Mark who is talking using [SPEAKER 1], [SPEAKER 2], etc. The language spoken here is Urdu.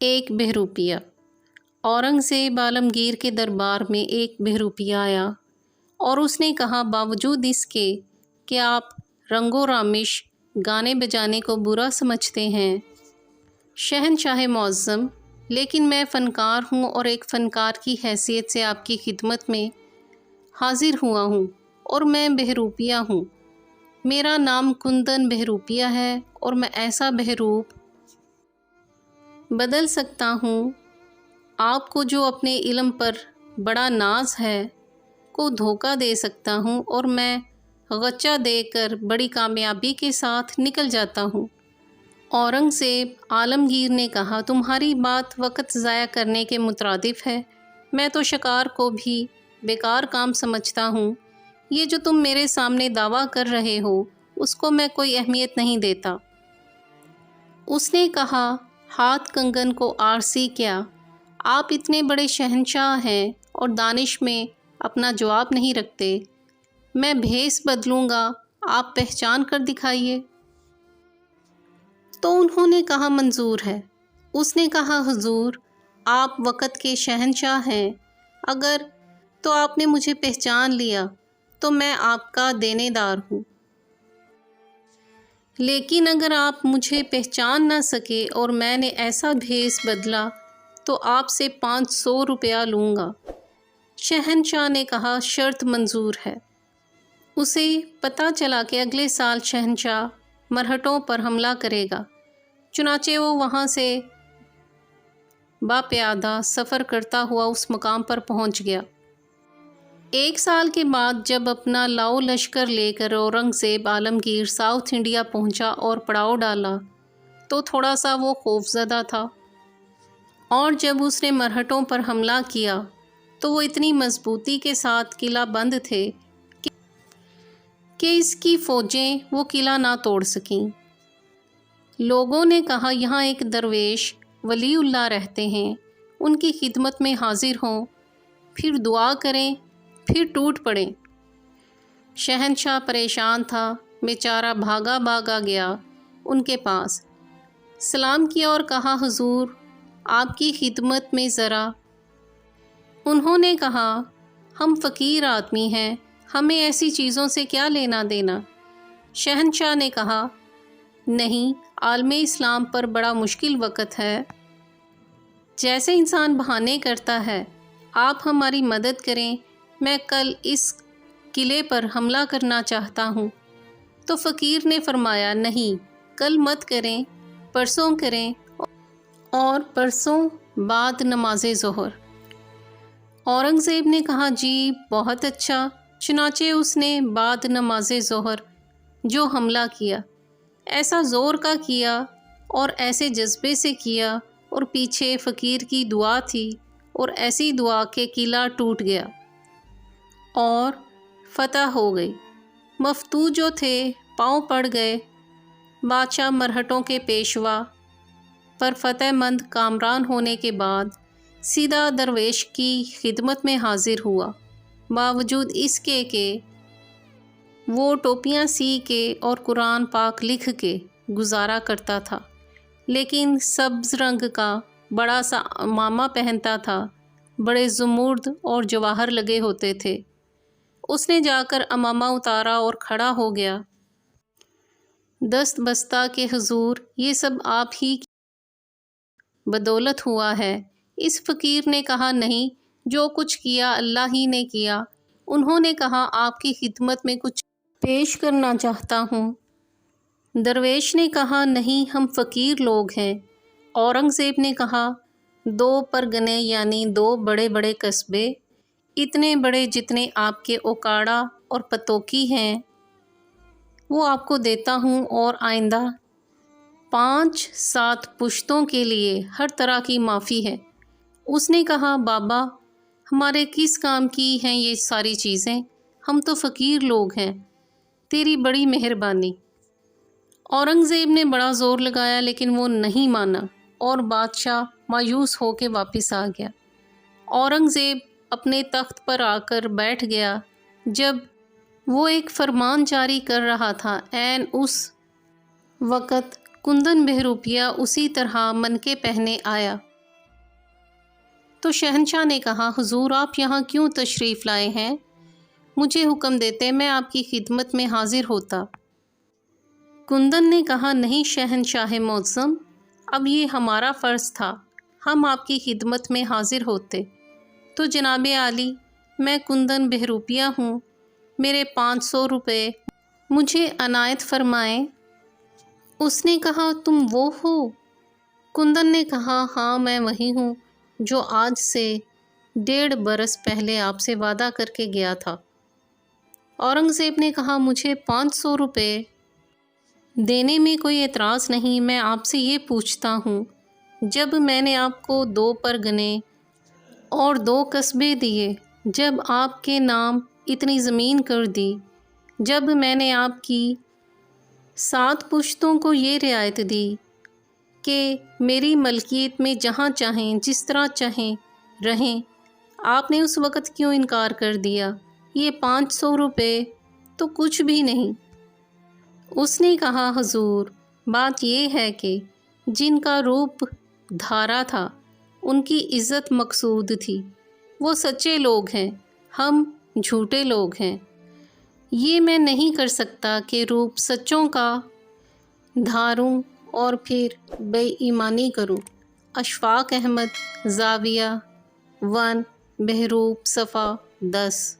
[SPEAKER 1] ایک بہروپیہ۔ اورنگزیب عالمگیر کے دربار میں ایک بہروپیہ آیا اور اس نے کہا، باوجود اس کے کہ آپ رنگ و رامش گانے بجانے کو برا سمجھتے ہیں شہنشاہ معظم، لیکن میں فنکار ہوں اور ایک فنکار کی حیثیت سے آپ کی خدمت میں حاضر ہوا ہوں، اور میں بہروپیہ ہوں۔ میرا نام کندن بہروپیہ ہے اور میں ایسا بہروپ بدل سکتا ہوں آپ کو جو اپنے علم پر بڑا ناز ہے کو دھوکہ دے سکتا ہوں، اور میں غچہ دے کر بڑی کامیابی کے ساتھ نکل جاتا ہوں۔ اورنگزیب عالمگیر نے کہا، تمہاری بات وقت ضائع کرنے کے مترادف ہے۔ میں تو شکار کو بھی بیکار کام سمجھتا ہوں۔ یہ جو تم میرے سامنے دعویٰ کر رہے ہو اس کو میں کوئی اہمیت نہیں دیتا۔ اس نے کہا، ہاتھ کنگن کو آرسی کیا؟ آپ اتنے بڑے شہنشاہ ہیں اور دانش میں اپنا جواب نہیں رکھتے۔ میں بھیس بدلوں گا، آپ پہچان کر دکھائیے۔ تو انہوں نے کہا، منظور ہے۔ اس نے کہا، حضور آپ وقت کے شہنشاہ ہیں، اگر تو آپ نے مجھے پہچان لیا تو میں آپ کا دینے دار ہوں، لیکن اگر آپ مجھے پہچان نہ سکے اور میں نے ایسا بھیس بدلا تو آپ سے 500 روپیہ لوں گا۔ شہنشاہ نے کہا، شرط منظور ہے۔ اسے پتہ چلا کہ اگلے سال شہنشاہ مرہٹوں پر حملہ کرے گا، چنانچہ وہ وہاں سے باپیادہ سفر کرتا ہوا اس مقام پر پہنچ گیا۔ 1 سال کے بعد جب اپنا لاؤ لشکر لے کر اورنگزیب عالمگیر ساؤتھ انڈیا پہنچا اور پڑاؤ ڈالا تو تھوڑا سا وہ خوف زدہ تھا، اور جب اس نے مرہٹوں پر حملہ کیا تو وہ اتنی مضبوطی کے ساتھ قلعہ بند تھے کہ اس کی فوجیں وہ قلعہ نہ توڑ سکیں۔ لوگوں نے کہا، یہاں ایک درویش ولی اللہ رہتے ہیں، ان کی خدمت میں حاضر ہوں، پھر دعا کریں، پھر ٹوٹ پڑیں۔ شہنشاہ پریشان تھا، بیچارہ بھاگا بھاگا گیا ان کے پاس، سلام کیا اور کہا، حضور آپ کی خدمت میں ذرا۔ انہوں نے کہا، ہم فقیر آدمی ہیں، ہمیں ایسی چیزوں سے کیا لینا دینا؟ شہنشاہ نے کہا، نہیں، عالم اسلام پر بڑا مشکل وقت ہے، جیسے انسان بہانے کرتا ہے، آپ ہماری مدد کریں، میں کل اس قلعے پر حملہ کرنا چاہتا ہوں۔ تو فقیر نے فرمایا، نہیں، کل مت کریں، پرسوں کریں، اور پرسوں بعد نماز ظہر۔ اورنگزیب نے کہا، جی بہت اچھا۔ چنانچہ اس نے بعد نماز ظہر جو حملہ کیا، ایسا زور کا کیا اور ایسے جذبے سے کیا، اور پیچھے فقیر کی دعا تھی، اور ایسی دعا کہ قلعہ ٹوٹ گیا اور فتح ہو گئی۔ مفتوح جو تھے پاؤں پڑ گئے۔ بادشاہ مرہٹوں کے پیشوا پر فتح مند کامران ہونے کے بعد سیدھا درویش کی خدمت میں حاضر ہوا، باوجود اس کے کہ وہ ٹوپیاں سی کے اور قرآن پاک لکھ کے گزارا کرتا تھا، لیکن سبز رنگ کا بڑا سا عمامہ پہنتا تھا، بڑے زمرد اور جواہر لگے ہوتے تھے۔ اس نے جا کر عمامہ اتارا اور کھڑا ہو گیا، دست بستہ کہ حضور یہ سب آپ ہی کی بدولت ہوا ہے۔ اس فقیر نے کہا، نہیں، جو کچھ کیا اللہ ہی نے کیا۔ انہوں نے کہا، آپ کی خدمت میں کچھ پیش کرنا چاہتا ہوں۔ درویش نے کہا، نہیں، ہم فقیر لوگ ہیں۔ اورنگزیب نے کہا، 2 پرگنے یعنی 2 بڑے بڑے قصبے، اتنے بڑے جتنے آپ کے اوکاڑا اور پتوکی ہیں، وہ آپ کو دیتا ہوں، اور آئندہ 5-7 پشتوں کے لیے ہر طرح کی معافی ہے۔ اس نے کہا، بابا ہمارے کس کام کی ہیں یہ ساری چیزیں؟ ہم تو فقیر لوگ ہیں، تیری بڑی مہربانی۔ اورنگزیب نے بڑا زور لگایا لیکن وہ نہیں مانا، اور بادشاہ مایوس ہو کے واپس آ گیا۔ اورنگزیب اپنے تخت پر آ کر بیٹھ گیا۔ جب وہ ایک فرمان جاری کر رہا تھا، عین اس وقت کندن بہروپیہ اسی طرح منکے پہنے آیا۔ تو شہنشاہ نے کہا حضور آپ یہاں کیوں تشریف لائے ہیں؟ مجھے حکم دیتے میں آپ کی خدمت میں حاضر ہوتا۔ کندن نے کہا نہیں شہنشاہ معظم، اب یہ ہمارا فرض تھا، ہم آپ کی خدمت میں حاضر ہوتے۔ تو جناب عالی میں کندن بہروپیہ ہوں، میرے 500 روپے مجھے عنایت فرمائیں۔ اس نے کہا تم وہ ہو؟ کندن نے کہا ہاں میں وہی ہوں جو آج سے 1.5 برس پہلے آپ سے وعدہ کر کے گیا تھا۔ اورنگزیب نے کہا مجھے 500 روپے دینے میں کوئی اعتراض نہیں، میں آپ سے یہ پوچھتا ہوں جب میں نے آپ کو 2 پرگنے اور 2 قصبے دیے، جب آپ کے نام اتنی زمین کر دی، جب میں نے آپ کی 7 پشتوں کو یہ رعایت دی کہ میری ملکیت میں جہاں چاہیں جس طرح چاہیں رہیں، آپ نے اس وقت کیوں انکار کر دیا؟ یہ 500 روپے تو کچھ بھی نہیں۔ اس نے کہا حضور بات یہ ہے کہ جن کا روپ دھارا تھا ان کی عزت مقصود تھی، وہ سچے لوگ ہیں، ہم جھوٹے لوگ ہیں۔ یہ میں نہیں کر سکتا کہ روپ سچوں کا دھاروں اور پھر بے ایمانی کروں۔ اشفاق احمد، زاویہ 1، بہروپ، صفحہ 10۔